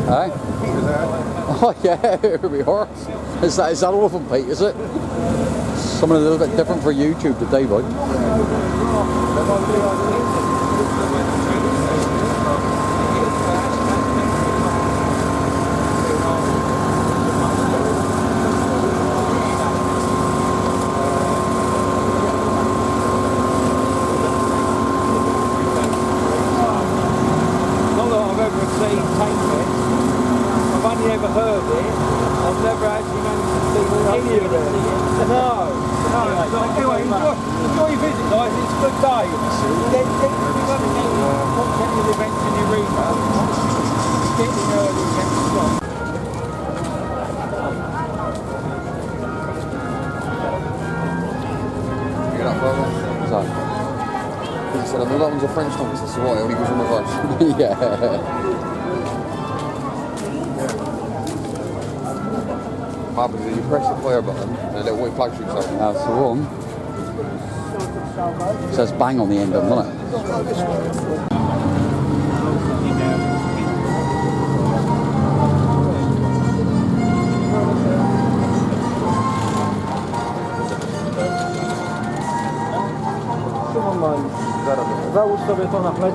Aye? Oh yeah, here we are. Is that all from Pete, is it? Something a little bit different for YouTube today, bud. Never heard it. I've never actually managed to see any of it. No. Anyway, enjoy your visit, guys. It's a good day. Get watch any of the events in the arena. Get in early and get the slot. You got that brother? What's that? He said, I know that one's a French dance, that's why, it only goes in reverse. Yeah. What happens is you press the fire button and a little white flag shoots out. That's the one. It says bang on the end of them, doesn't it? Załóż sobie to na plecy.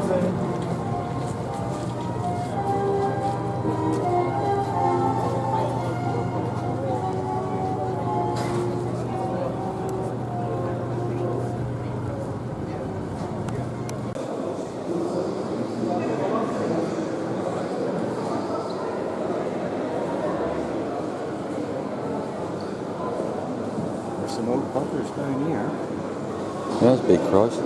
There's some old bunkers down here. Yeah, that's big Christ.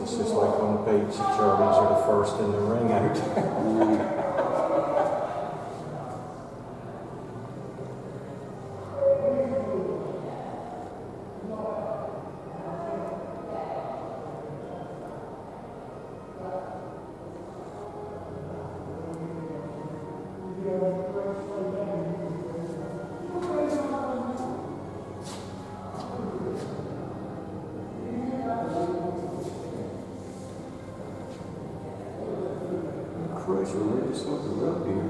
It's just like on the beach, the Germans are the first in the ring out. Christ, we're just off the road here.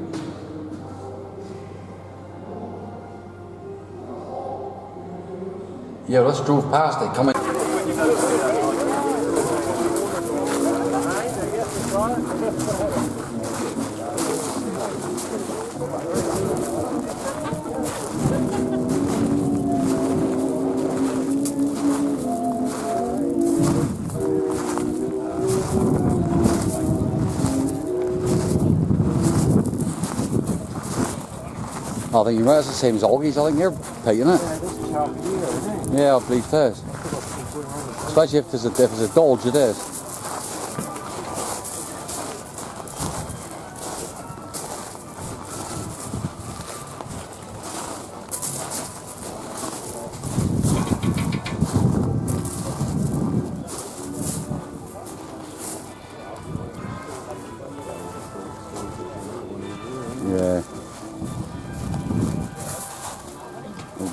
Yeah, let's drove past it coming. I think you're right, it's the same as Augie's, I think they're painting it. Yeah, this is half a year, isn't it? Yeah, I believe it is. Especially if there's a Dodge, it is. Yeah.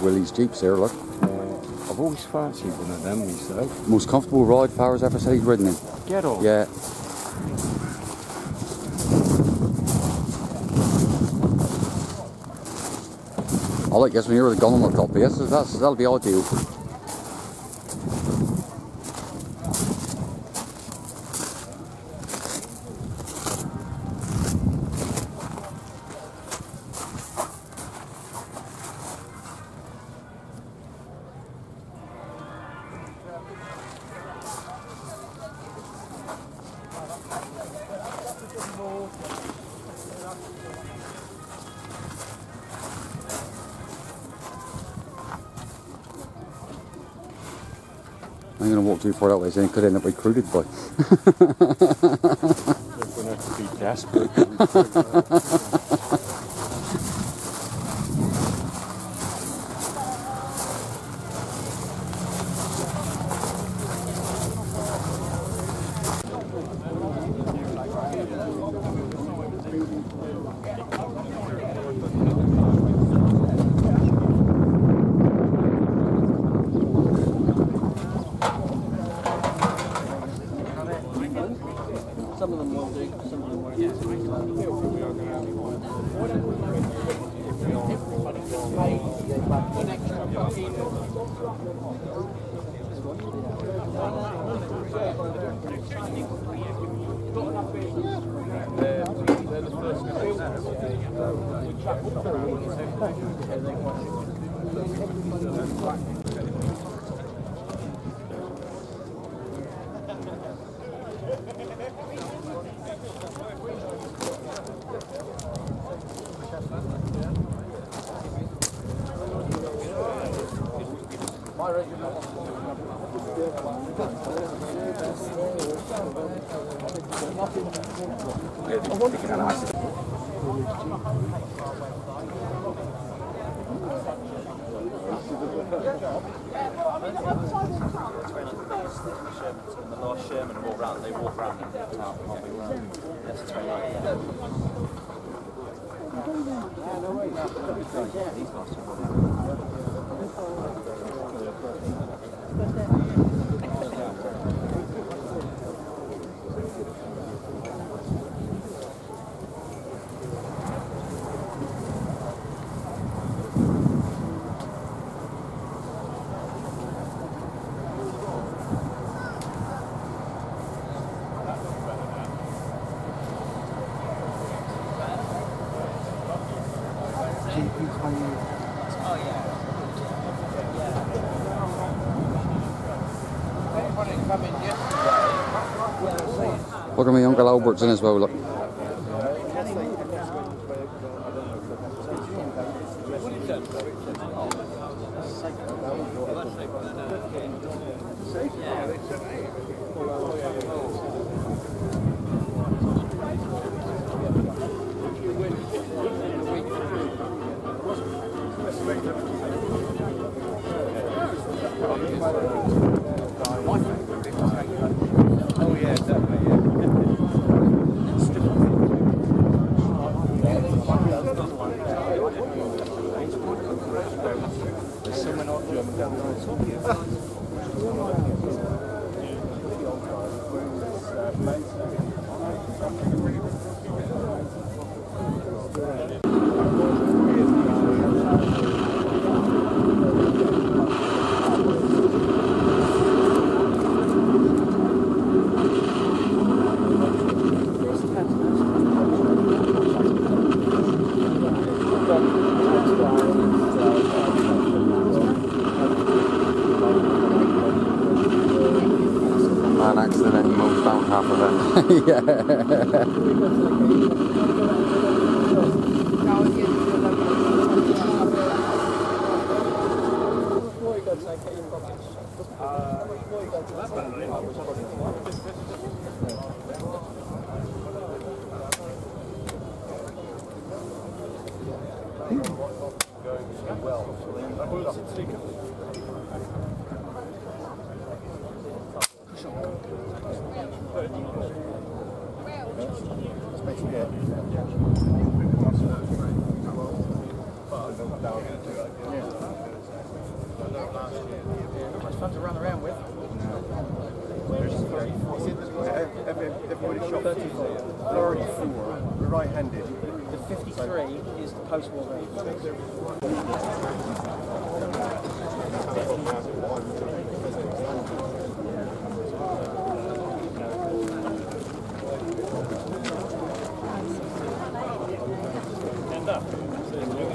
Willys Jeeps there, look. I've always fancied one of them myself. Most comfortable ride Farrah's ever said he's ridden in. Get on. Yeah. I like this one here with a gun on the top. Yes, that'll be ideal. I'm going to walk too far that way, so I could end up recruited by. They're going to have to be desperate to recruit that. Some of them will do, some of them won't. The last Sherman and walk round, they walk round and that's the train right there. Look at my Uncle Albert's in as well, look. Oh yeah, definitely, yeah. Man accidentally moves down half of them. Yeah. Much fun to run around with. Everybody shot 34, we're right-handed. The 53 is the post-war range.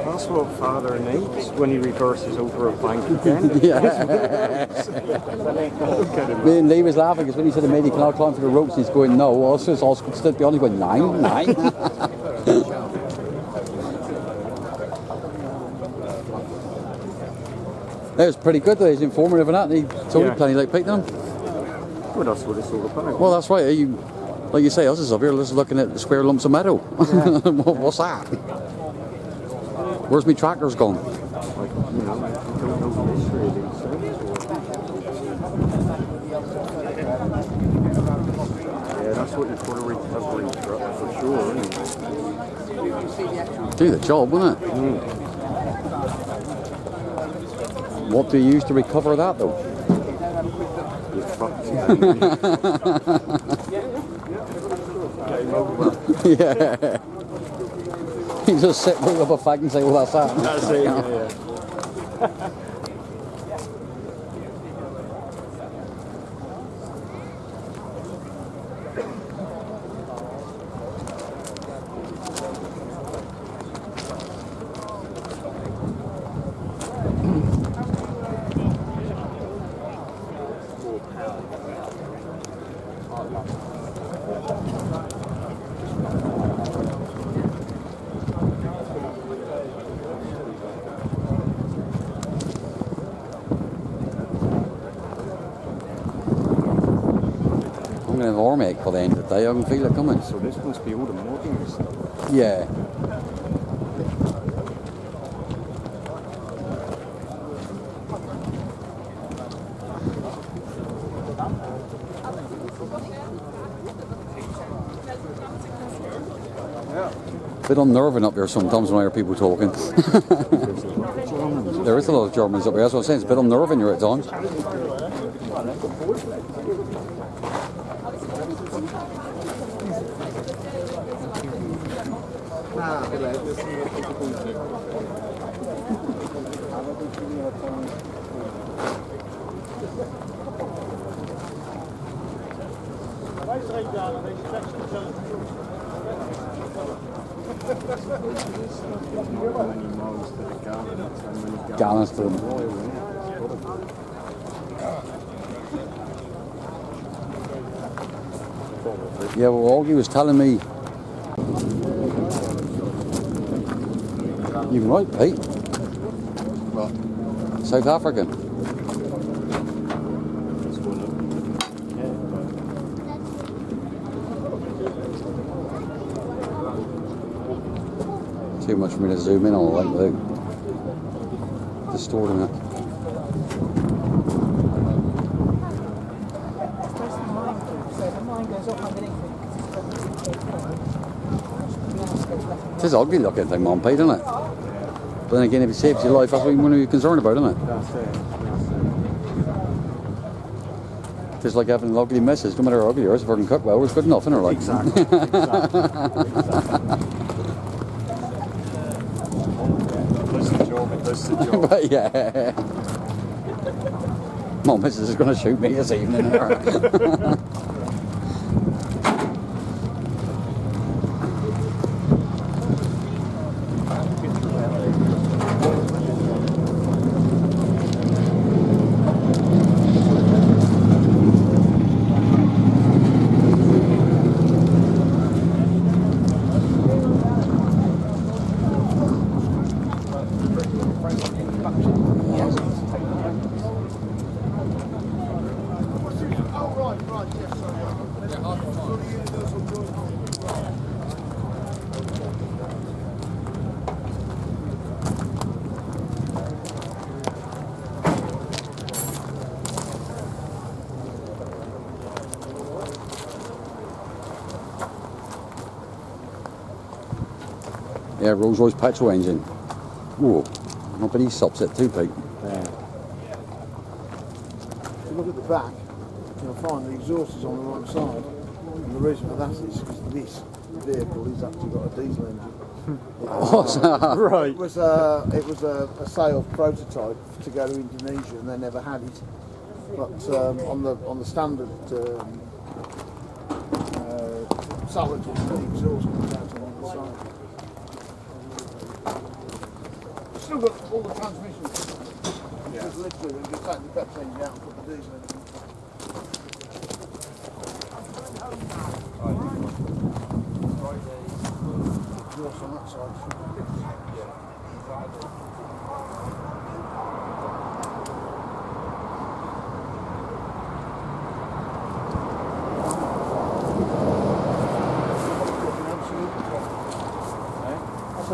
That's what father needs when he reverses over a bank again. Yeah. Me and Lee was laughing because when he said to me he cannot climb for the ropes, he's going, no, also it's all stood beyond, he's going, nine. That was pretty good though, he's informative and that, and he told you plenty like Pete them. Well, that's what it's all about. Well, that's right, you, like you say, us is up here just looking at the square lumps of metal. Yeah. What's that? Where's my tractors gone? Like, you know, I don't know the history of these things. Yeah, that's what you put a recovery truck for sure, isn't it? Do the job, wouldn't it? What do you use to recover that though? You're fucked. Yeah. You just sit, roll up a fag and say, well, that's that. That's it, yeah. I'm going to have an arm ache by the end of the day, I can feel it coming. So this must be all the modding stuff. Yeah. Bit unnerving up here sometimes when I hear people talking. There is a lot of Germans up here, that's what I'm saying, it's a bit unnerving here at times. Gallons to them. Yeah, well, Augie was telling me. You're right, Pete. What? South African. Too much for me to zoom in on, like that. Distorting it. It is ugly looking thing, Mum, Pete, isn't it? But then again, if it saves your life, that's what you want to be concerned about, isn't it? That's it. Just like having an ugly missus, no matter how ugly you are, if I can cook well, it's good enough, isn't it? Like? Exactly. Does the job. But yeah. My missus is going to shoot me this evening. Yeah, Rolls Royce petrol engine. Ooh, I bet he stops it too, Pete. Yeah. If you look at the back, you'll find the exhaust is on the right side. And the reason for that is because this vehicle has actually got a diesel engine. What's that? Right. It was a sale prototype to go to Indonesia, and they never had it. But on the standard Savages, the exhaust comes out on the side. Still got all the transmissions. Yeah. Just literally, when you take the petrol engine out and put the diesel in. Exhaust on that side.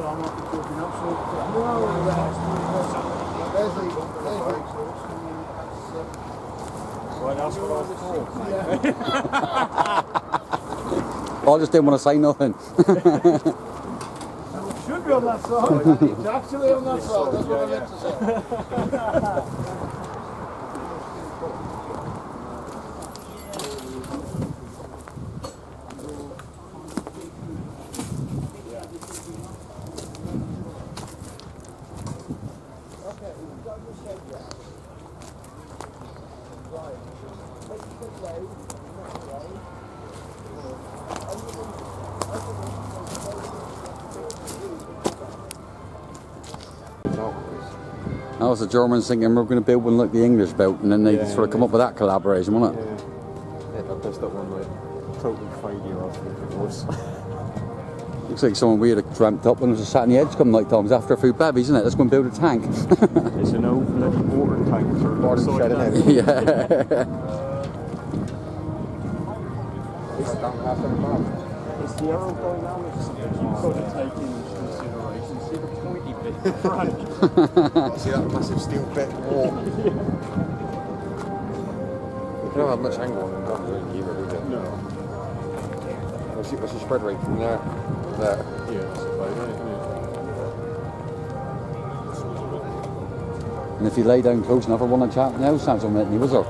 Well, that's what I thought, I just didn't want to say nothing. Should be on that side. It's actually on that side. That's what I meant to say. That was the Germans thinking we're going to build one like the English built, and then they sort of come up with that collaboration, wasn't it? Yeah, that messed up one like totally failure, I think it was. Looks like someone weird had dreamt up when it was sat on the edge come night times after a few babbies, isn't it? Let's go and build a tank. It's an old bloody water tank for Water side shed, now. isn't it? Yeah. It's the aerodynamics of it. You've got to take into consideration. See the pointy bit in front. See that massive steel bit wall? You don't have much angle on them guns either, do you? No. What's the spread rate from there to there? Yeah, that's about it, isn't it? And if you lay down close enough, I want to chat now, sounds on it, was there?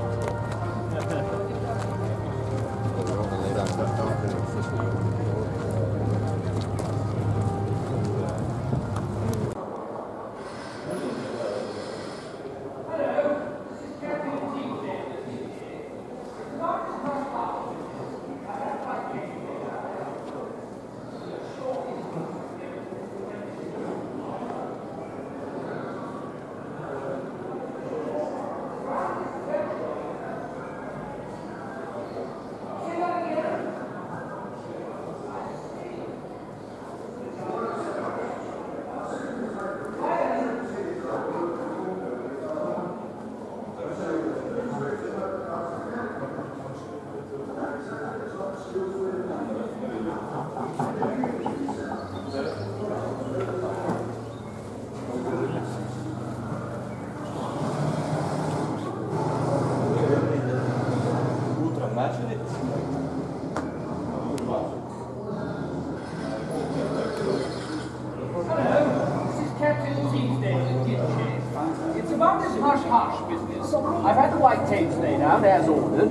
I've had the white tapes laid out as ordered,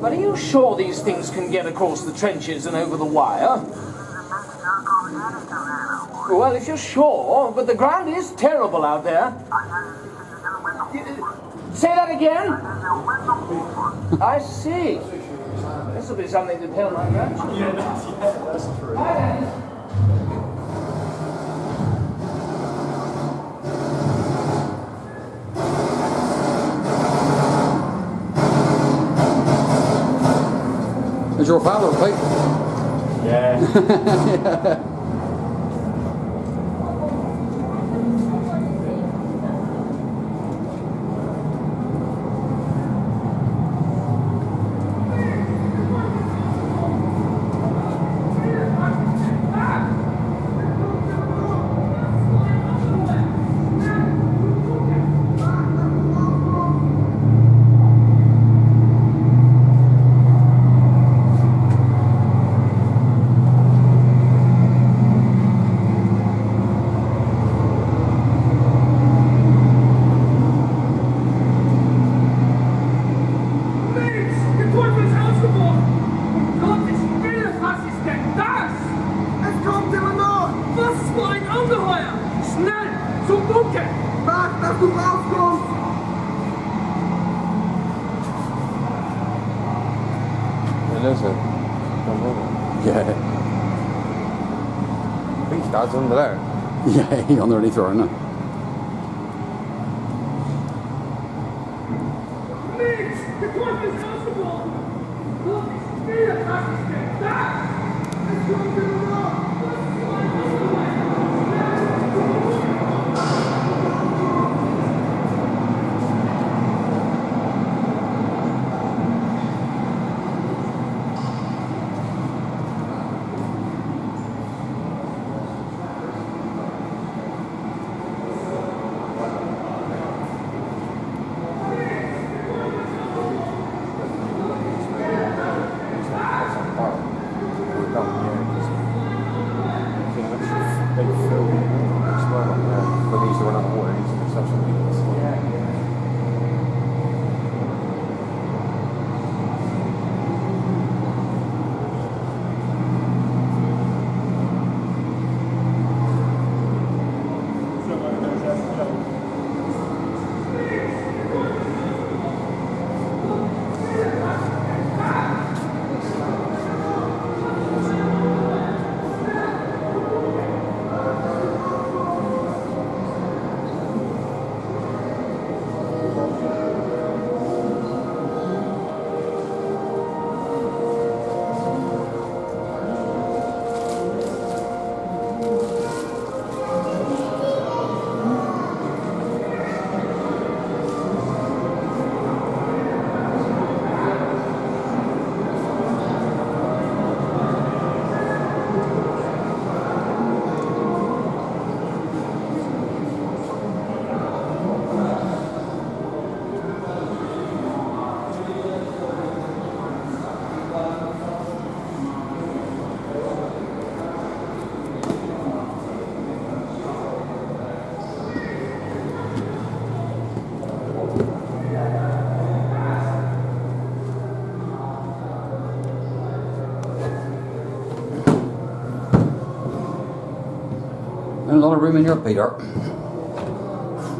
but are you sure these things can get across the trenches and over the wire? Well, if you're sure, but the ground is terrible out there. Say that again? I see. This will be something to tell my grandchildren. Yeah, that's true. Is your father, right? Yeah. Yeah. Dad's under there. Yeah, he's underneath her, isn't he? A lot of room in here, Peter.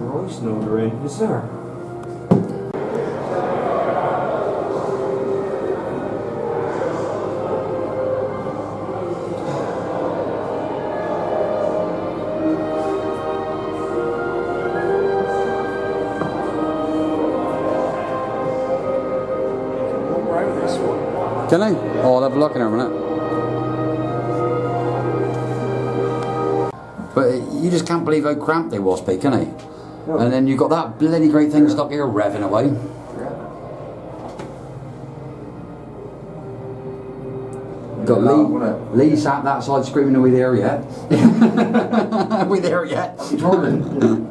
Christ, no, there ain't, is there? Can I? Oh, I'll have a look in a minute. But you just can't believe how cramped they was, Pete, can you? No. And then you got that bloody great thing stuck here revving away. Got Lee sat that side screaming, are we there yet? Are we there yet? Jordan.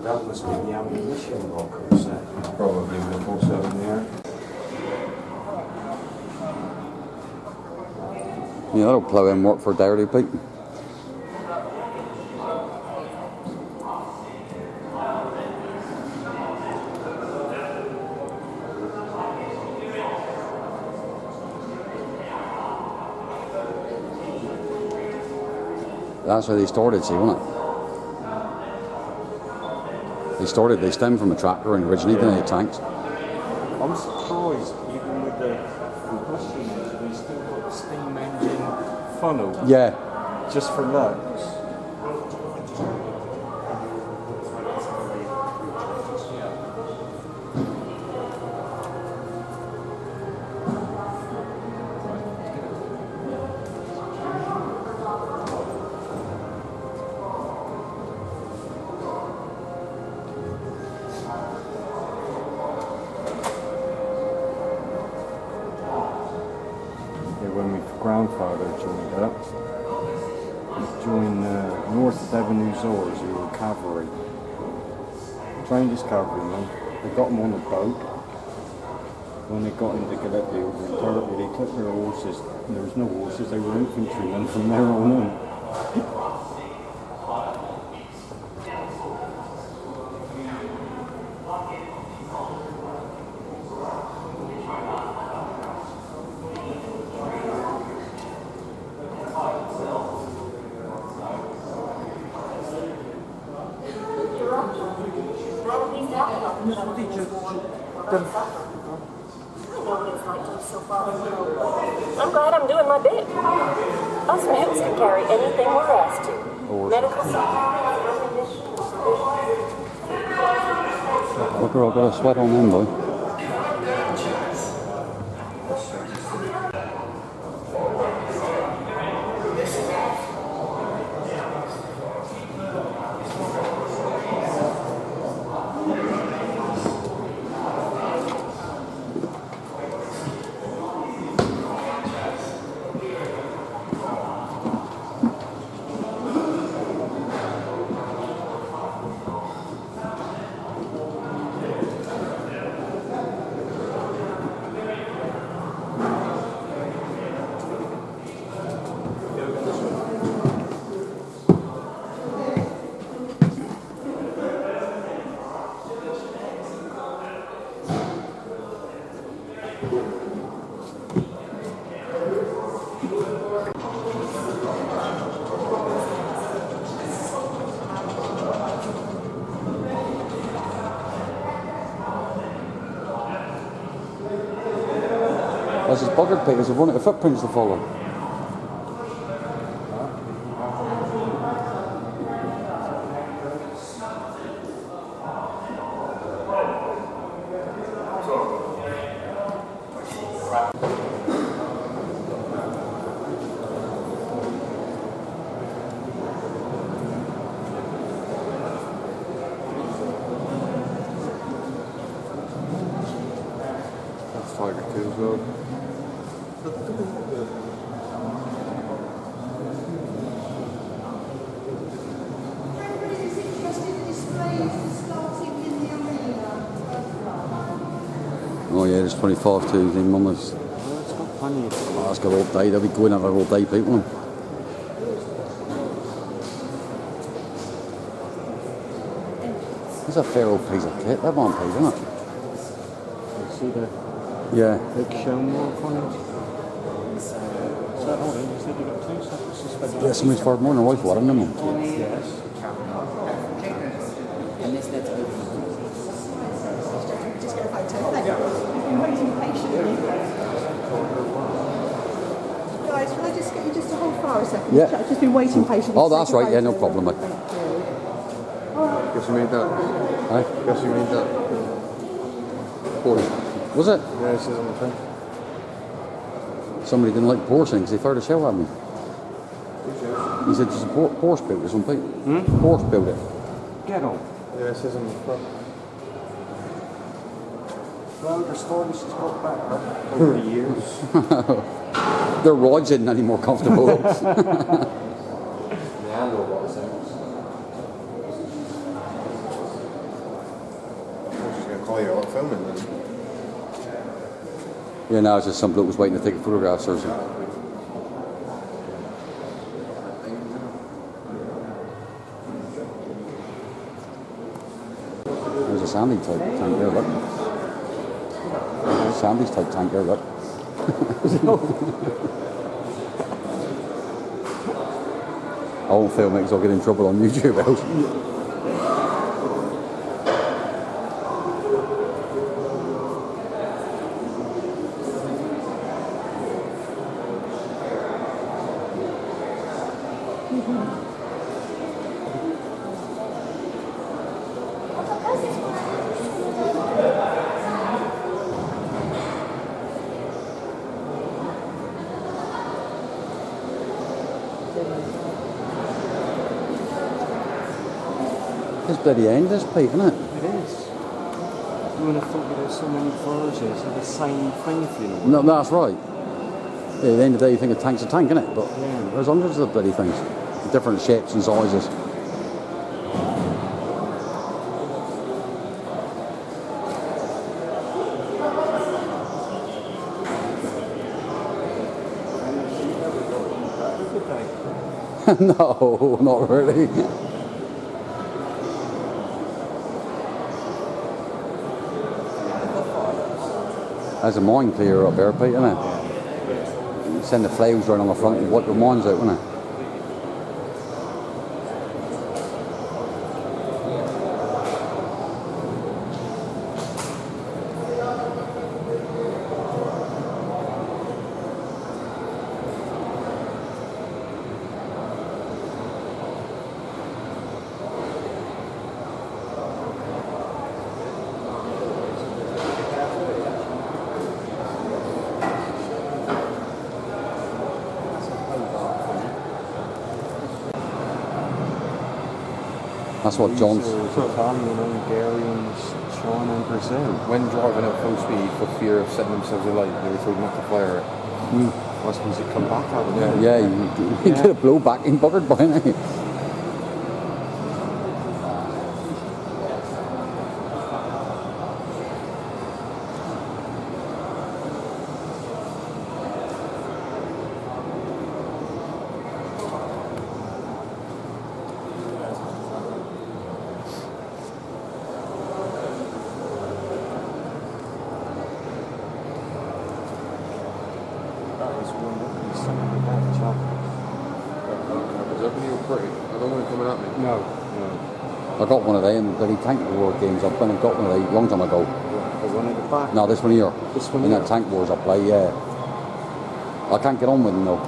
That must be the ammunition locker, is that? Probably with also in there. Yeah, that'll plough in work for Dairy, Pete. That's how they started, see, wasn't it? They stemmed from a tractor and originally they had tanks. I'm surprised, even with the combustion engine, they still got the steam engine funnel. Yeah. Just for that. When my grandfather joined up, he joined North Devon Hussars, who were cavalry. Trained as cavalrymen. They got them on a boat. When they got into Gillespie over in Turkey, they took their horses. And there was no horses, they were infantrymen from there on in. I'm glad I'm doing my bit. Us males can carry anything we're asked to. Medical supplies, Look, I've got a sweat on them, boy. This is buggered, Pete. There's a run of footprints to follow. That's Tiger 2 as well. Oh yeah, there's 25 to the mummers. It's got plenty of Oh, that's got all day. They'll be going out there all day, people. That's a fair old piece of kit. That one piece, isn't it? You see the Yeah. Big Sherman on it. So hold on, you said you got 2 separate suspensions. Yeah, somebody's fired more than a rifle at him, didn't he? Yes. Just get a photo. Thank you. You've been waiting patiently. Guys, can I just get you just to hold fire a second? Yeah. I've just been waiting patiently. Oh, that's right. Yeah, no problem, mate. Thank you. Guess who made that? Aye. Guess who made that? Porsche. Was it? Yeah, it says on the thing. Somebody didn't like Porsche because they fired a shell at me. He said there's a Porsche built or something. Porsche built it. Get on. Yeah, it says on the front. Well, the stories has got better over the years. Their rides isn't any more comfortable. Yeah, I know what it says. I was just going to call you out filming then. Yeah, now it's just some bloke was waiting to take photographs or something. There's a Sandy type tank there, look. Sandy's type tank there, look. I won't film it because I'll get in trouble on YouTube. It's bloody endless, Pete, isn't it? It is. You would have thought there's so many versions of the same thing, you know. No, that's right. Yeah, at the end of the day, you think a tank's a tank, isn't it? But Yeah. there's hundreds of bloody things, different shapes and sizes. No, not really. There's a mine clearer up there, Pete, isn't it? You send the flames right on the front and wipe the mines out, isn't it? That's what John's. Italian, Hungarians, China and Brazil. When driving at full speed for fear of setting themselves alight, they were told not to fire it. I suppose it come back out of there. Yeah, you get a blowback in buggered by now. That was wonderful. Something like that, chap. Is everything all pretty? I don't want it coming at me. No. I got one of them bloody tank war games. I've been and got one of these a long time ago. The one at the back. No, this one here. This one In here? that tank wars I play, yeah. I can't get on with them though.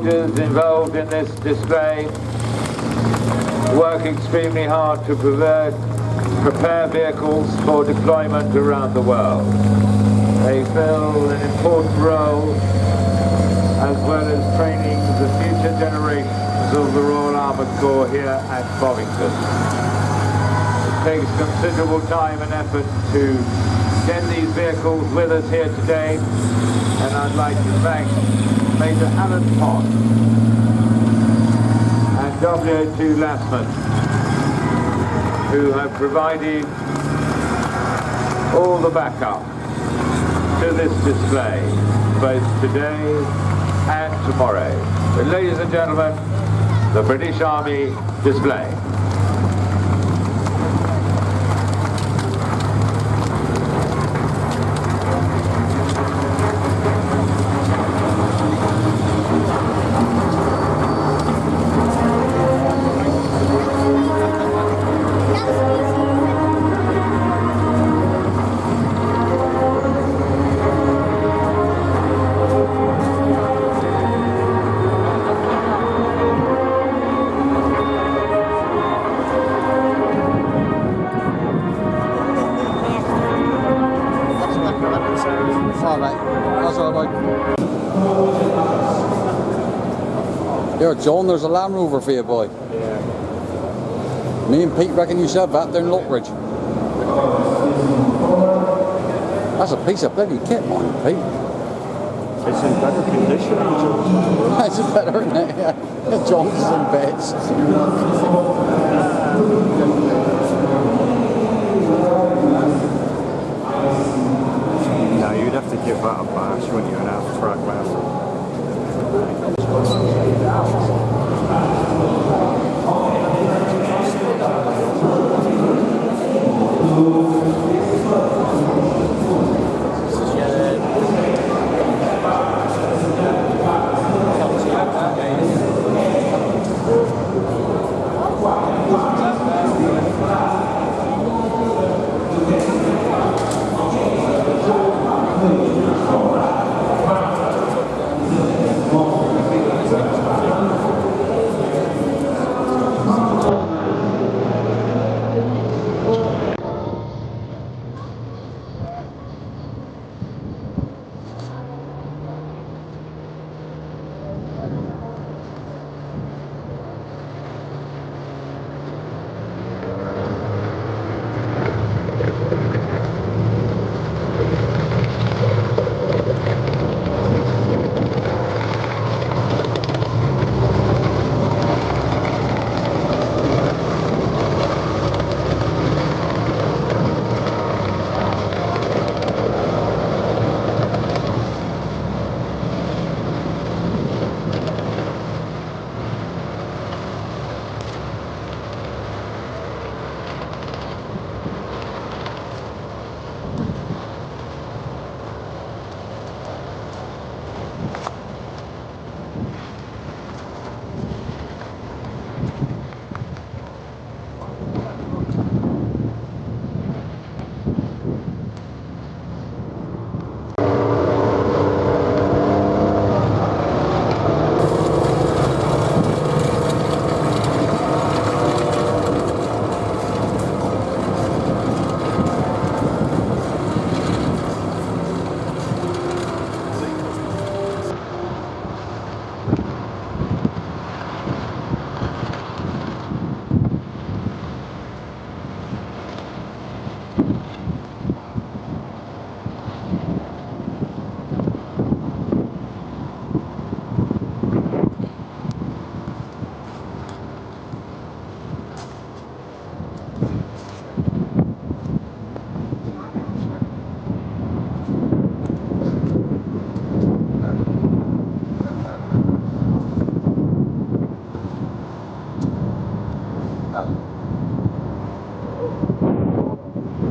operators involved in this display work extremely hard to prepare vehicles for deployment around the world. They fill an important role as well as training the future generations of the Royal Armoured Corps here at Bovington. It takes considerable time and effort to get these vehicles with us here today, and I'd like to thank Major Alan Pott and W2 Lassman, who have provided all the backup to this display, both today and tomorrow. But ladies and gentlemen, the British Army display. Here, John, there's a Land Rover for you, boy. Yeah. Me and Pete reckon you should have that there in Lockridge. That's a piece of bloody kit, man, Pete. It's in better condition than John's. It's better, isn't it? Yeah. John's is in beds. Now you'd have to give that a bash when you're an half-track master.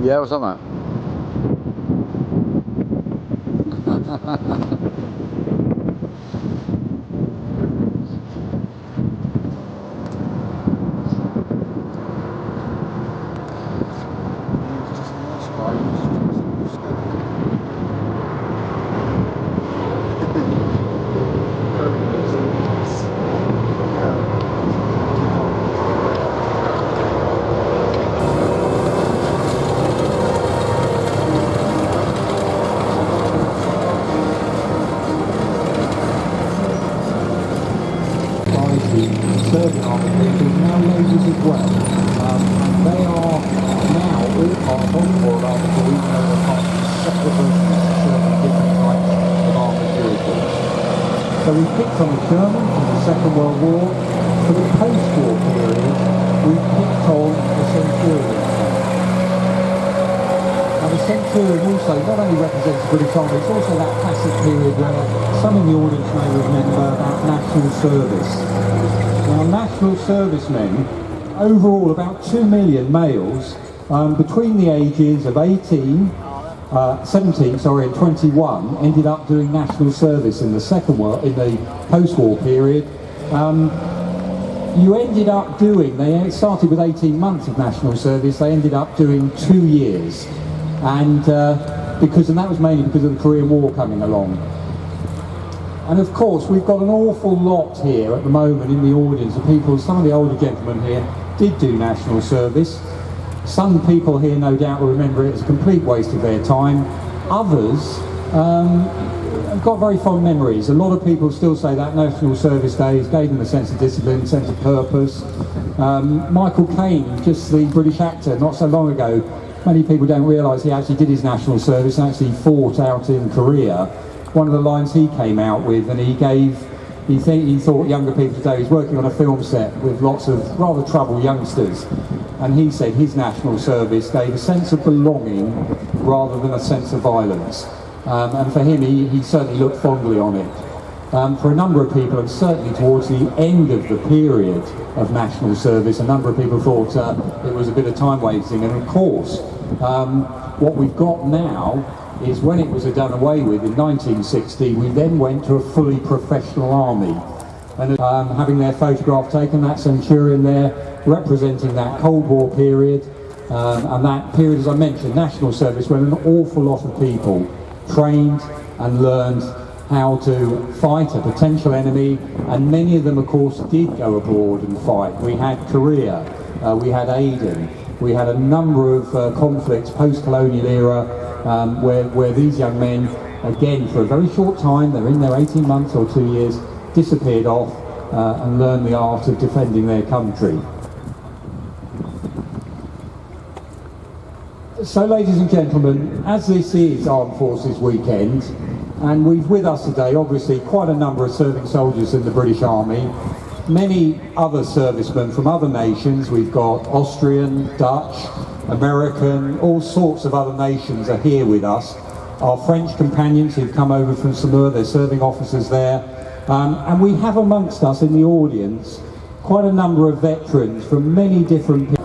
Yeah, what's up, mate? ages as well. And they are now all part of the Royal Army Corps, even though they're part of separate versions serving different types of armoured vehicles. So we picked on the Sherman from the Second World War. For the post-war period, we picked on the Centurion. Now the Centurion also not only represents the British Army, it's also that classic period where some in the audience may remember about national service. Now national servicemen, overall about 2 million males, between the ages of 17 and 21 ended up doing national service in the in the post-war period. You ended up doing, they started with 18 months of national service, they ended up doing 2 years. And that was mainly because of the Korean War coming along. And of course, we've got an awful lot here at the moment in the audience of people, some of the older gentlemen here did do national service. Some people here no doubt will remember it as a complete waste of their time. Others have got very fond memories. A lot of people still say that national service days gave them a sense of discipline, sense of purpose. Michael Caine, just the British actor, not so long ago, many people don't realise he actually did his national service and actually fought out in Korea. One of the lines he came out with, and he thought younger people today, he's working on a film set with lots of rather troubled youngsters, and he said his national service gave a sense of belonging rather than a sense of violence. And for him, he certainly looked fondly on it. For a number of people, and certainly towards the end of the period of national service, a number of people thought it was a bit of time wasting. And of course, what we've got now is when it was done away with in 1960, we then went to a fully professional army. And having their photograph taken, that Centurion there, representing that Cold War period, and that period, as I mentioned, national service, when an awful lot of people trained and learned how to fight a potential enemy, and many of them of course did go abroad and fight. We had Korea, we had Aden, we had a number of conflicts post-colonial era where these young men, again for a very short time, they're in their 18 months or 2 years, disappeared off and learned the art of defending their country. So ladies and gentlemen, as this is Armed Forces Weekend, and we've with us today obviously quite a number of serving soldiers in the British Army, many other servicemen from other nations. We've got Austrian, Dutch, American, all sorts of other nations are here with us. Our French companions who've come over from Samoa, they're serving officers there. And we have amongst us in the audience quite a number of veterans from many different people.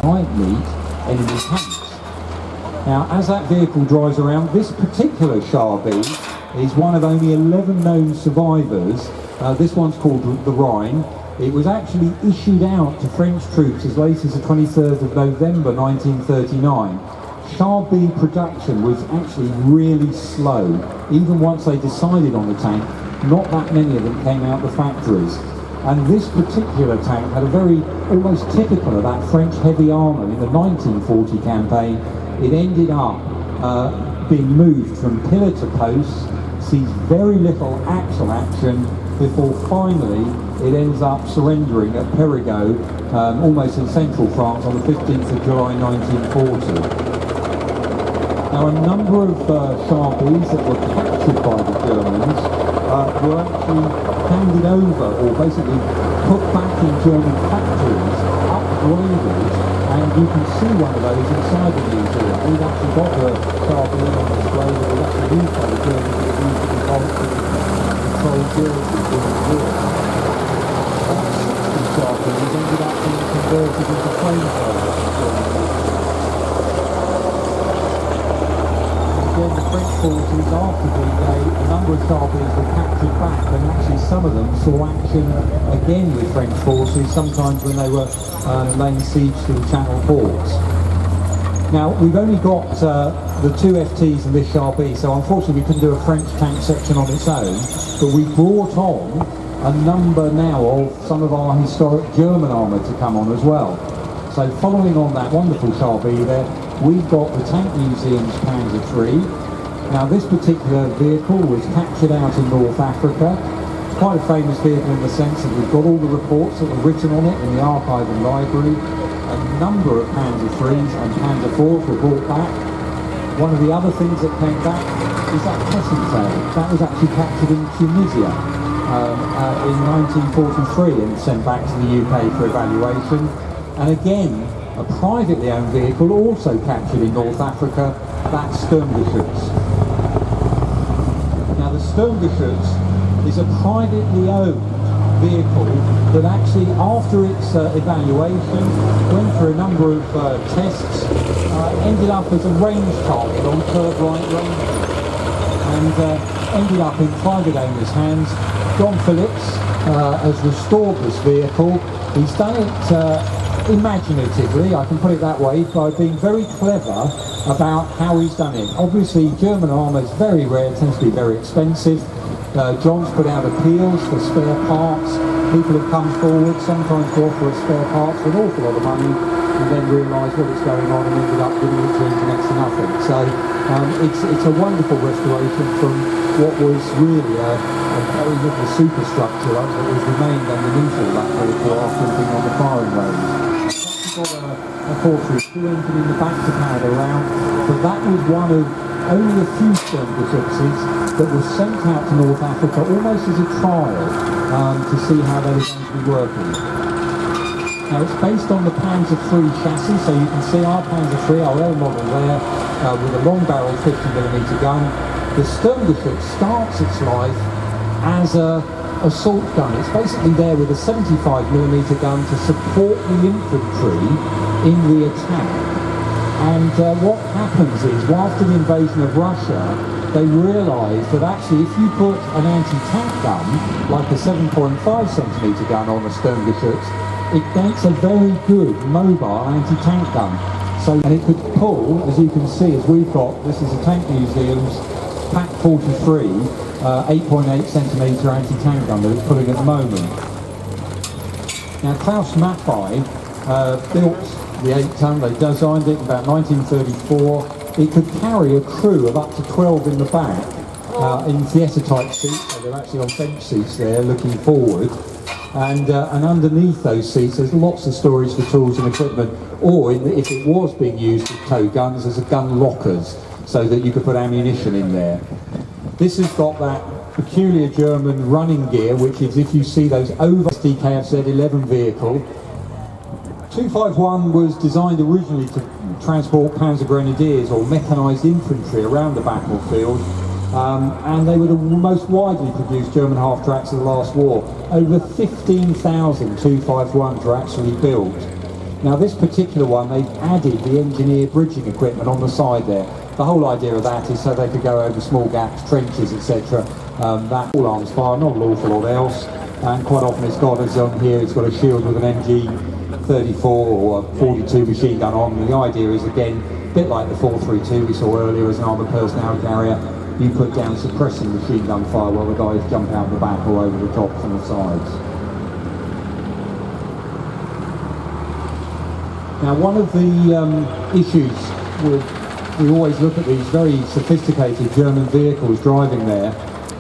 might meet enemy tanks. Now, as that vehicle drives around, this particular Char B is one of only 11 known survivors. This one's called the Rhine. It was actually issued out to French troops as late as the 23rd of November 1939. Char B production was actually really slow. Even once they decided on the tank, not that many of them came out the factories. And this particular tank had a very, almost typical of that French heavy armour in the 1940 campaign. It ended up being moved from pillar to post, sees very little actual action before finally it ends up surrendering at Périgueux, almost in central France, on the 15th of July 1940. Now, a number of Char Bs that were captured by the Germans were actually handed over, or basically put back in German factories, upgraded, and you can see one of those inside the museum. We've actually got the Char B on display that was actually used by the Germans that used to be control Germany during the war. About 60 Char Bs ended up being converted into flamethrowers. Again, the French forces after D-Day, a number of Char Bs were captured back, and actually some of them saw action again with French forces, sometimes when they were laying siege to the Channel ports. Now, we've only got the two FTs and this Char B, so unfortunately we couldn't do a French tank section on its own, but we brought on a number now of some of our historic German armour to come on as well. So following on that wonderful Char B there, we've got the Tank Museum's Panzer III. Now, this particular vehicle was captured out in North Africa. It's quite a famous vehicle in the sense that we've got all the reports that were written on it in the archive and library. A number of Panzer IIIs and Panzer IVs were brought back. One of the other things that came back is that Hessentail. That was actually captured in Tunisia in 1943 and sent back to the UK for evaluation. And again, a privately owned vehicle also captured in North Africa, that's Sturmgeschütz. Now, the Sturmgeschütz is a privately owned vehicle that actually, after its evaluation, went through a number of tests, ended up as a range target on curved right range, and ended up in private owners' hands. John Phillips has restored this vehicle. He's done it imaginatively, I can put it that way, by being very clever about how he's done it. Obviously, German armour is very rare, tends to be very expensive. John's put out appeals for spare parts. People have come forward, sometimes to offer us spare parts for an awful lot of money, and then realise what is going on and ended up giving it to him for next to nothing. So it's a wonderful restoration from what was really a very little superstructure that was remained underneath all that vehicle after being on the firing range. Got a portrait, 2 engine in the back to powder round, but that was one of only a few Sturmgeschützes that was sent out to North Africa almost as a trial to see how they were going to be working. Now, it's based on the Panzer III chassis, so you can see our Panzer III, our L model there, with a long barrel 50mm gun. The Sturmgeschütz starts its life as a assault gun. It's basically there with a 75mm gun to support the infantry in the attack. And what happens is, well, after the invasion of Russia, they realised that actually if you put an anti-tank gun, like a 7.5cm gun on a Sturmgeschütz, it makes a very good mobile anti-tank gun. So, and it could pull, as you can see, as we've got, this is a Tank Museum's Pack 43, 8.8cm anti-tank gun that it's putting at the moment. Now, Klaus Maffei built the 8-ton, they designed it in about 1934. It could carry a crew of up to 12 in the back in theatre-type seats, so they're actually on bench seats there looking forward. And underneath those seats there's lots of storage for tools and equipment, or if it was being used with tow guns, there's a gun lockers so that you could put ammunition in there. This has got that peculiar German running gear, which is, if you see those over DKFZ 11 vehicle. 251 was designed originally to transport Panzer Grenadiers or mechanised infantry around the battlefield, and they were the most widely produced German half-tracks of the last war. Over 15,000 251s were actually built. Now this particular one, they've added the engineered bridging equipment on the side there. The whole idea of that is so they could go over small gaps, trenches, etc. That all arms fire, not an awful lot else. And quite often it's got, as on here, it's got a shield with an MG34 or a 42 machine gun on. And the idea is, again, a bit like the 432 we saw earlier as an armoured personnel carrier, you put down suppressing machine gun fire while the guys jump out the back or over the tops and the sides. Now, one of the issues we always look at these very sophisticated German vehicles driving there.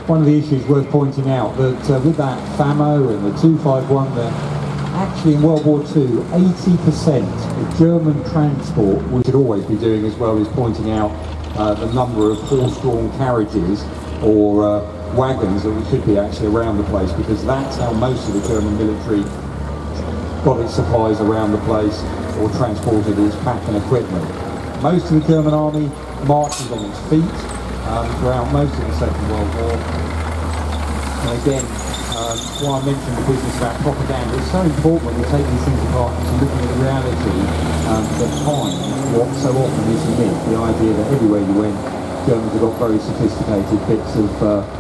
One of the issues worth pointing out that with that FAMO and the 251 there, actually in World War II, 80% of German transport, we should always be doing as well, is pointing out the number of horse-drawn carriages or wagons that we should be actually around the place, because that's how most of the German military got its supplies around the place or transported its pack and equipment. Most of the German army marches on its feet throughout most of the Second World War. And again, why I mentioned the business about propaganda, it's so important when we take these things apart and looking at the reality behind what so often is the myth, the idea that everywhere you went, Germans have got very sophisticated bits of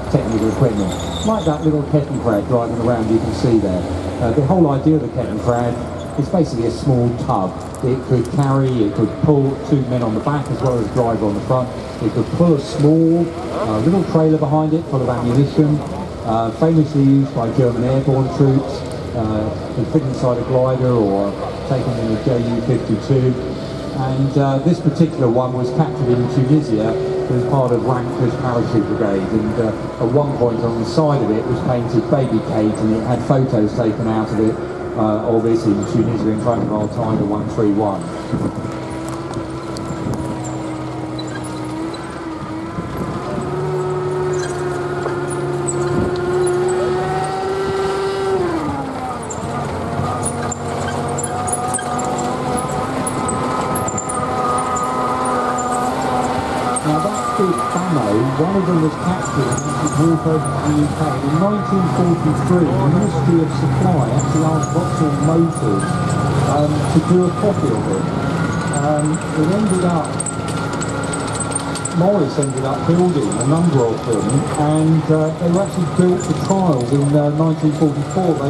technical equipment. Like that little Kettenfrad driving around you can see there. The whole idea of the Kettenfrad is basically a small tug. It could carry, it could pull two men on the back as well as a driver on the front. It could pull a small little trailer behind it full of ammunition, famously used by German airborne troops. It fit inside a glider or taken in a Ju-52. And this particular one was captured in Tunisia as part of Ranker's parachute brigade, and at one point on the side of it was painted Baby Kate, and it had photos taken out of it of it in Tunisia in front of our Tiger 131. One of them was captured and actually brought over to the UK. In 1943, the Ministry of Supply actually asked Vauxhall Motors to do a copy of it. It ended up, Morris ended up building a number of them, and they were actually built for trials in 1944.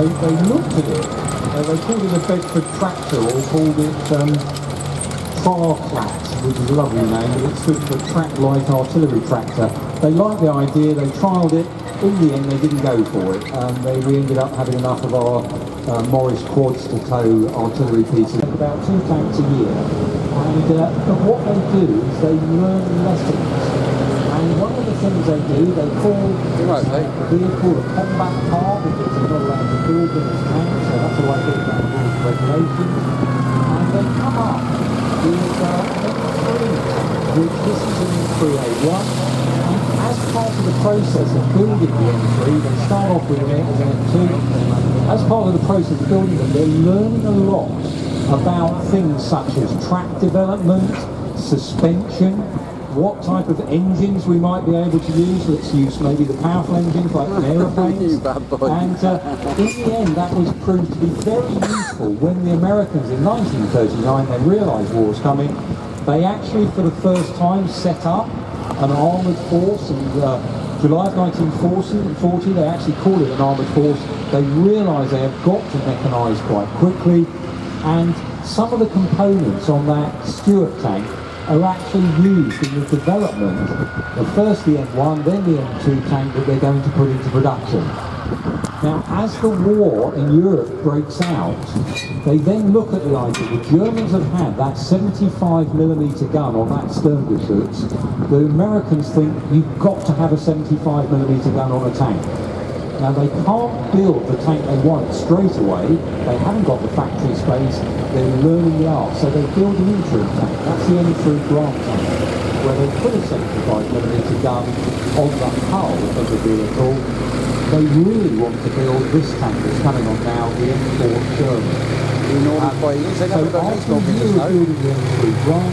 They looked at it. They called it a Bedford tractor, or called it Tracks, which is a lovely name, but it stood for Track Light Artillery Tractor. They liked the idea, they trialled it. In the end, they didn't go for it. We ended up having enough of our Morris quads to tow artillery pieces. About 2 tanks a year. And but what they do is they learn lessons. And one of the things they do, they call the vehicle a combat car, because they're not allowed to build them as tanks, so that's the way they get rules and regulations. And they come up with which this is an M3A1, and as part of the process of building the M3, they start off with it as an M2. As part of the process of building them, they're learning a lot about things such as track development, suspension, what type of engines we might be able to use. Let's use maybe the powerful engines like aeroplanes. And in the end, that was proved to be very useful when the Americans in 1939, they realised war was coming. They actually, for the first time, set up an armoured force. In July of 1940, they actually called it an armoured force. They realised they have got to mechanise quite quickly, and some of the components on that Stuart tank are actually used in the development of first the M1, then the M2 tank that they're going to put into production. Now, as the war in Europe breaks out, they then look at the idea. The Germans have had that 75mm gun on that Sterngeschütz. The Americans think you've got to have a 75mm gun on a tank. Now, they can't build the tank they want straight away. They haven't got the factory space. They're learning the art. So they build an interim tank. That's the M3 Grant tank, where they put a 75mm gun on the hull of the vehicle. They really want to build this tank that's coming on now, the M4 Sherman. So after a year of building the M3 Grant,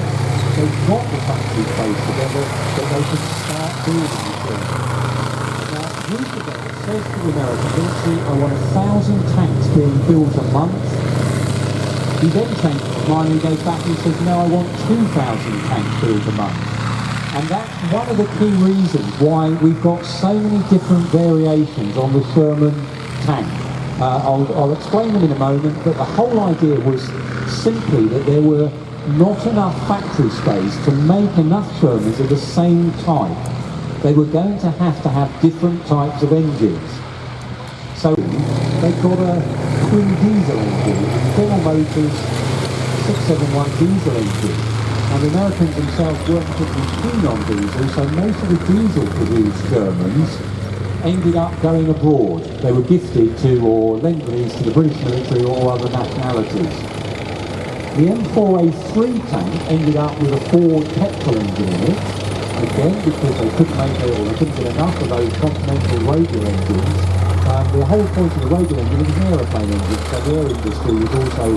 they've got the factory space together, but they can start building the thing. Now, Roosevelt says to the American military, I want 1,000 tanks being built a month. He then changes his mind and goes back and says, no, I want 2,000 tanks built a month. And that's one of the key reasons why we've got so many different variations on the Sherman tank. I'll explain them in a moment, but the whole idea was simply that there were not enough factory space to make enough Shermans of the same type. They were going to have different types of engines. So they've got a twin diesel engine, General Motors 671 diesel engine. And the Americans themselves weren't particularly keen on diesel, so most of the diesel-produced Shermans ended up going abroad. They were gifted to or lent these to the British military or other nationalities. The M4A3 tank ended up with a Ford petrol engine in it, again because they couldn't make it, or they couldn't get enough of those continental radial engines. The whole point of the radial engine was an aeroplane engine, so the air industry was also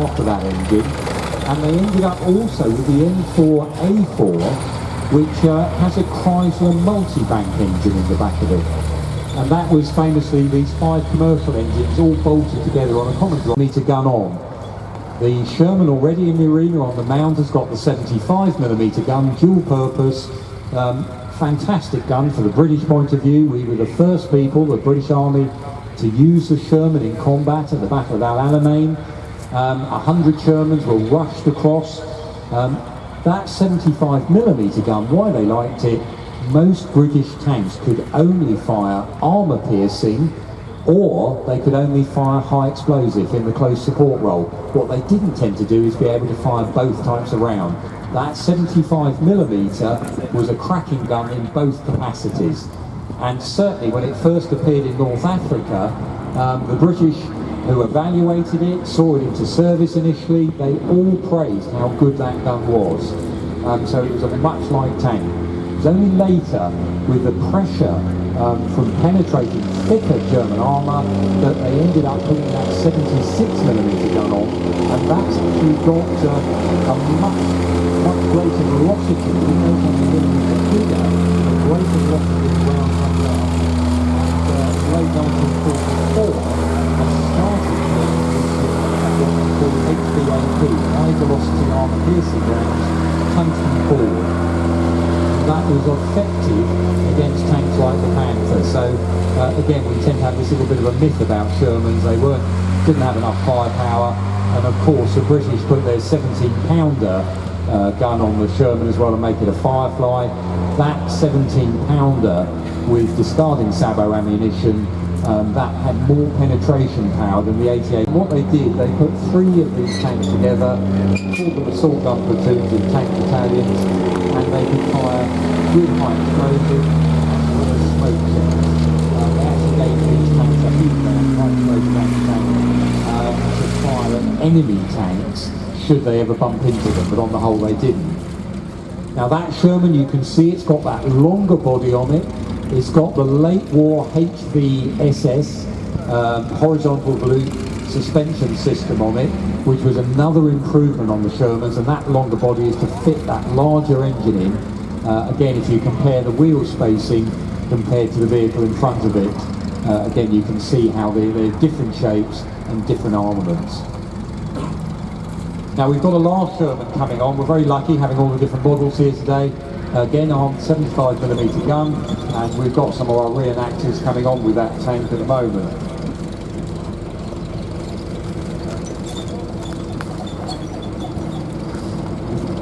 after that engine. And they ended up also with the M4A4, which has a Chrysler multi-bank engine in the back of it. And that was famously these 5 commercial engines all bolted together on a common meter gun on. The Sherman already in the arena on the mound has got the 75mm gun, dual purpose, fantastic gun for the British point of view. We were the first people, the British Army, to use the Sherman in combat at the Battle of Al Alamein. 100 Shermans were rushed across. That 75mm gun, why they liked it, most British tanks could only fire armour-piercing, or they could only fire high explosive in the close support role. What they didn't tend to do is be able to fire both types of round. That 75mm was a cracking gun in both capacities. And certainly when it first appeared in North Africa, the British who evaluated it, saw it into service initially, they all praised how good that gun was. So it was a much liked tank. It was only later, with the pressure from penetrating thicker German armour, that they ended up putting that 76mm gun on, and that's actually got a much greater velocity, even though it's only bigger, a greater velocity in round from round. And late 1944, HVAP, high velocity armour piercing rounds, tungsten forward. That was effective against tanks like the Panther. So again, we tend to have this little bit of a myth about Shermans. They didn't have enough firepower, and of course the British put their 17-pounder gun on the Sherman as well to make it a Firefly. That 17-pounder with discarding sabot ammunition, that had more penetration power than the 88. What they did, they put 3 of these tanks together, called them assault gun platoons and tank battalions, and they could fire good high explosive as well as smoke shells. They actually gave these tanks a huge amount of high explosive tank to fire at enemy tanks should they ever bump into them, but on the whole they didn't. Now that Sherman, you can see it's got that longer body on it. It's got the late war HVSS horizontal loop suspension system on it, which was another improvement on the Shermans, and that longer body is to fit that larger engine in. Again, if you compare the wheel spacing compared to the vehicle in front of it, again you can see how they're different shapes and different armaments. Now we've got a last Sherman coming on. We're very lucky having all the different models here today. Again on 75mm gun, and we've got some of our reenactors coming on with that tank at the moment.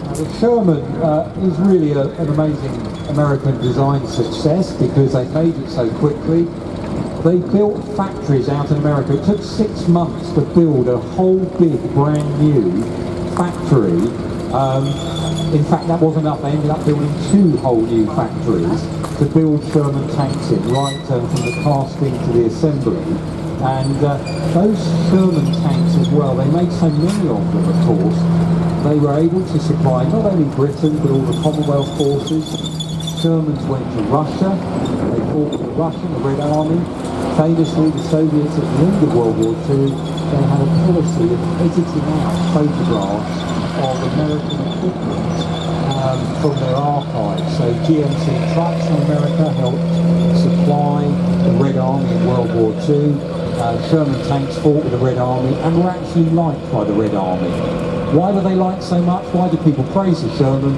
Now the Sherman is really an amazing American design success because they made it so quickly. They built factories out in America. It took 6 months to build a whole big brand new factory. In fact, that wasn't enough. They ended up building 2 whole new factories to build Sherman tanks in, right from the casting to the assembly. And those Sherman tanks as well, they made so many of them, of course, they were able to supply not only Britain, but all the Commonwealth forces. Shermans went to Russia. They fought with the Russian, the Red Army. Famously, the Soviets at the end of World War II, they had a policy of editing out photographs of American equipment from their archives. So GMC trucks in America helped supply the Red Army in World War II, Sherman tanks fought with the Red Army and were actually liked by the Red Army. Why were they liked so much? Why did people praise the Sherman?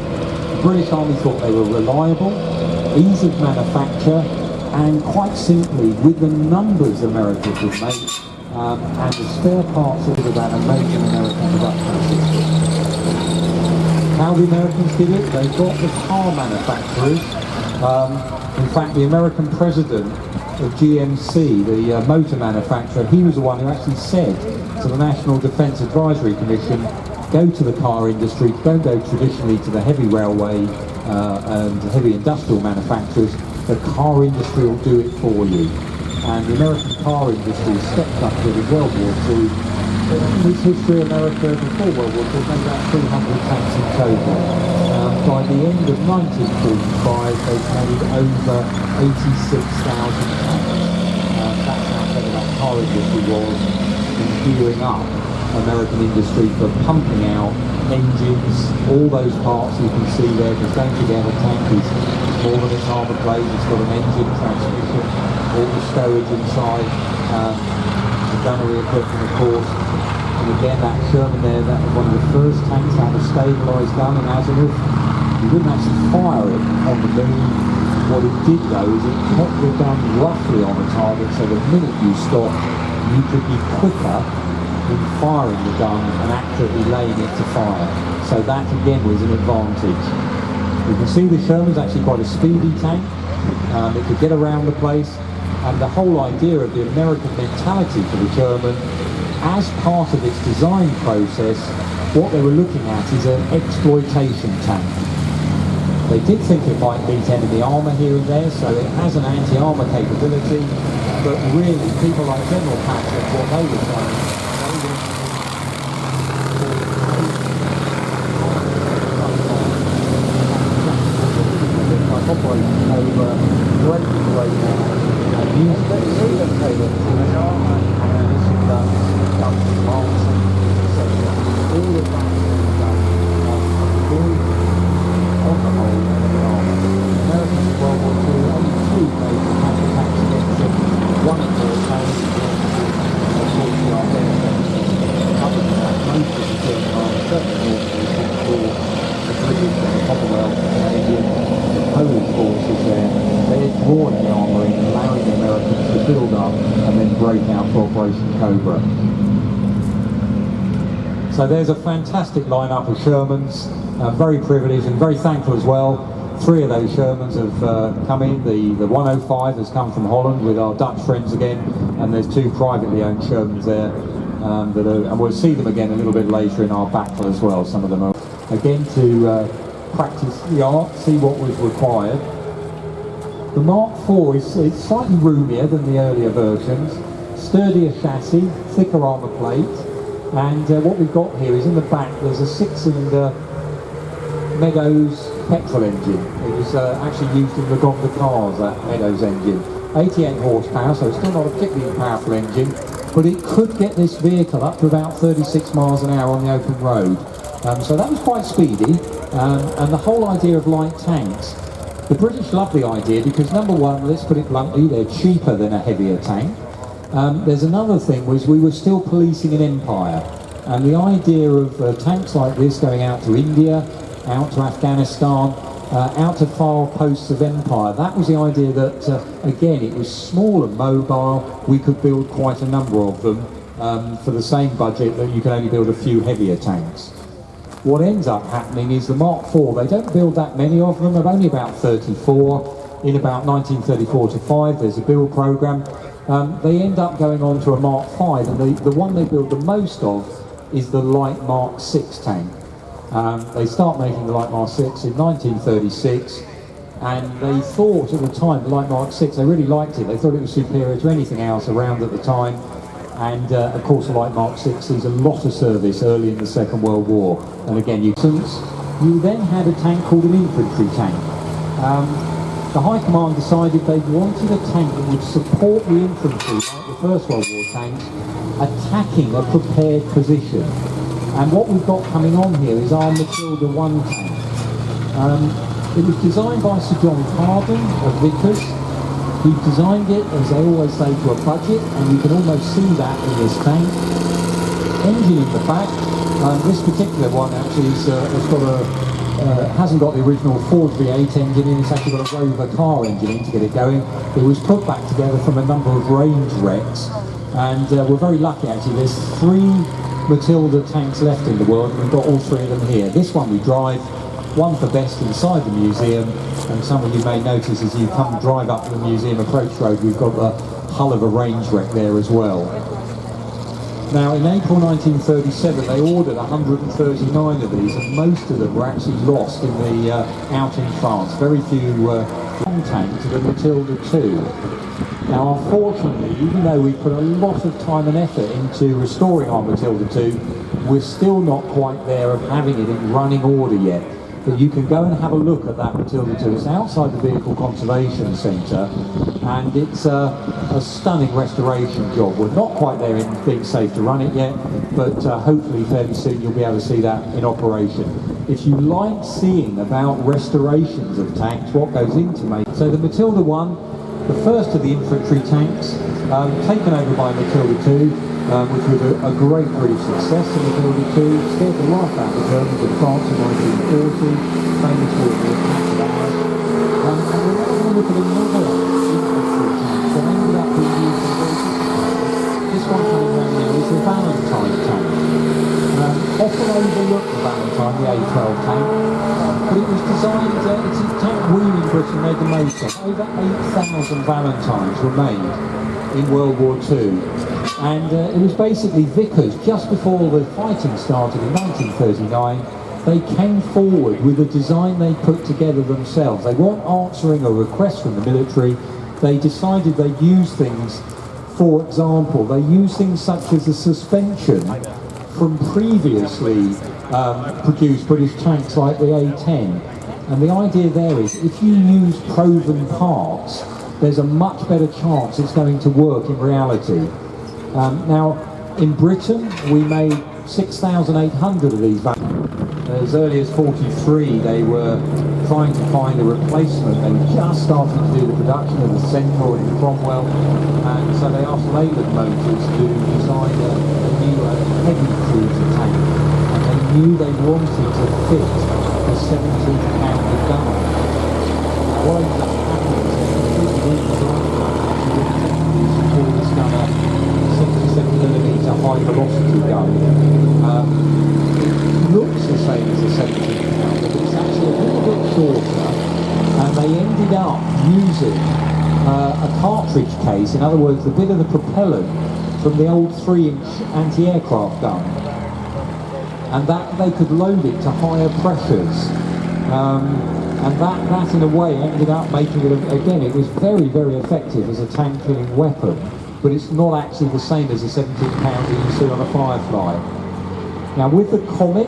The British Army thought they were reliable, easy of manufacture, and quite simply, with the numbers Americans would make, and the spare parts of that amazing American production system. How the Americans did it? They got the car manufacturers. In fact, the American president of GMC, the motor manufacturer, he was the one who actually said to the National Defence Advisory Commission, go to the car industry, don't go traditionally to the heavy railway and heavy industrial manufacturers, the car industry will do it for you. And the American car industry stepped up during World War II. In its history, America before World War II made about 300 tanks in total. By the end of 1945, they'd made over 86,000 tanks. That's how clever that car industry was in gearing up American industry for pumping out engines, all those parts you can see there, because don't forget a tank is more than its armour plate, it's got an engine, transmission, all the stowage inside, the gunnery equipment of course, and again that Sherman there, that was one of the first tanks to have a stabilised gun in azimuth. You wouldn't actually fire it on the moon. What it did though is it kept the gun roughly on the target, so the minute you stopped you could be quicker in firing the gun and accurately laying it to fire. So that again was an advantage. You can see the Sherman's actually quite a speedy tank. It could get around the place, and the whole idea of the American mentality for the Sherman, as part of its design process, what they were looking at is an exploitation tank. They did think it might beat enemy armour here and there, so it has an anti-armour capability, but really people like General Patrick, what they were saying, operating over great and used it to relocated and this is done marks all of that is done on the whole Americans in World War II only two major attacks against them, one at Valentine unfortunately our other than that most of the German army certainly for the British and the Commonwealth Canadian Polish forces there, they're drawing the armour in, allowing the Americans to build up and then break out for Operation Cobra. So there's a fantastic lineup of Shermans, very privileged and very thankful as well. Three of those Shermans have come in. The 105 has come from Holland with our Dutch friends again, and there's two privately owned Shermans there, and we'll see them again a little bit later in our battle as well. Some of them are again to practice the art, see what was required. The Mark IV is slightly roomier than the earlier versions, sturdier chassis, thicker armour plate, and what we've got here is in the back there's a 6-cylinder Meadows petrol engine. It was actually used in Lagonda cars, that Meadows engine. 88 horsepower, so it's still not a particularly powerful engine, but it could get this vehicle up to about 36 miles an hour on the open road. So that was quite speedy. And the whole idea of light tanks, the British love the idea because number one, let's put it bluntly, they're cheaper than a heavier tank. There's another thing was we were still policing an empire, and the idea of tanks like this going out to India, out to Afghanistan, out to far posts of empire, that was the idea that again it was small and mobile, we could build quite a number of them for the same budget that you can only build a few heavier tanks. What ends up happening is the Mark IV, they don't build that many of them, they're only about 34. In about 1934 to 5, there's a build programme. They end up going on to a Mark V, and the one they build the most of is the light Mark VI tank. They start making the light Mark VI in 1936, and they thought at the time, the light Mark VI, they really liked it, they thought it was superior to anything else around at the time. And of course the light Mark VI sees a lot of service early in the Second World War. And again, you then had a tank called an infantry tank. The High Command decided they wanted a tank that would support the infantry, like the First World War tanks, attacking a prepared position. And what we've got coming on here is our Matilda 1 tank. It was designed by Sir John Carden of Vickers. He designed it, as they always say, to a budget, and you can almost see that in this tank. Engine in the back. This particular one actually has got hasn't got the original Ford V8 engine in. It's actually got a Rover car engine in to get it going. It was put back together from a number of range wrecks, and we're very lucky actually. There's 3 Matilda tanks left in the world, and we've got all 3 of them here. This one we drive, one for best inside the museum, and some of you may notice as you come drive up the museum approach road, we've got the hull of a range wreck there as well. Now in April 1937 they ordered 139 of these, and most of them were actually lost in the out in France. Very few tank to the Matilda II. Now unfortunately, even though we put a lot of time and effort into restoring our Matilda II, we're still not quite there of having it in running order yet. But you can go and have a look at that Matilda II. It's outside the Vehicle Conservation Centre, and it's a stunning restoration job. We're not quite there in being safe to run it yet, but hopefully fairly soon you'll be able to see that in operation. If you like seeing about restorations of tanks, what goes into making. So the Matilda I, the first of the infantry tanks, taken over by Matilda II, which was a great British success. The Matilda II scared the life out of the Germans in France in 1940, famous for the attack of ours. And we're now going to look at another infantry tank that ended up being used in this one coming around here is the Valentine tank. Often overlooked the Valentine, the A12 tank, but it was designed, it's a tank we in Britain made the most of. Over 8,000 Valentines were made in World War II. And it was basically Vickers, just before the fighting started in 1939, they came forward with a design they put together themselves. They weren't answering a request from the military. They decided they'd use things, for example, they used things such as the suspension from previously produced British tanks like the A10. And the idea there is, if you use proven parts, there's a much better chance it's going to work in reality. Now, in Britain, we made 6,800 of these. As early as 43, they were trying to find a replacement. They were just starting to do the production of the Central in Cromwell, and so they asked Leyland Motors to design a new heavy cruiser tank, and they knew they wanted to fit a 17-pounder gun. What ended up happening is they completely redesigned the gun, actually with this gun up. 77mm high velocity gun. It looks the same as a 17-pounder, but it's actually a little bit shorter, and they ended up using a cartridge case, in other words the bit of the propellant from the old 3-inch anti-aircraft gun, and that they could load it to higher pressures, and that in a way ended up making it, again, it was very, very effective as a tank killing weapon. But it's not actually the same as a 17-pounder you see on a Firefly. Now with the Comet,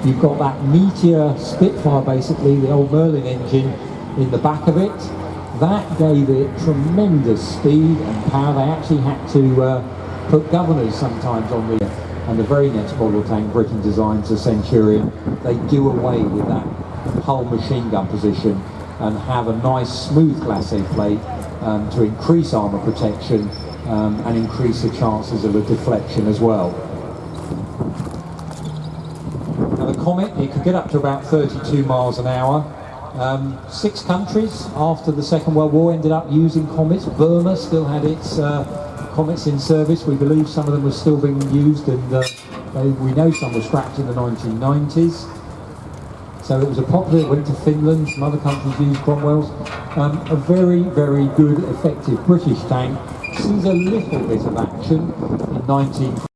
you've got that Meteor Spitfire, basically, the old Merlin engine in the back of it. That gave it tremendous speed and power. They actually had to put governors sometimes on the, and the very next model tank Britain designs, the Centurion, they do away with that hull machine gun position and have a nice smooth glacé plate to increase armour protection and increase the chances of a deflection as well. Now the Comet, it could get up to about 32 miles an hour. 6 countries after the Second World War ended up using Comets. Burma still had its Comets in service. We believe some of them were still being used, and we know some were scrapped in the 1990s. So it was a popular, it went to Finland, some other countries used Cromwells. A very, very good, effective British tank. Sees a little bit of action in 1940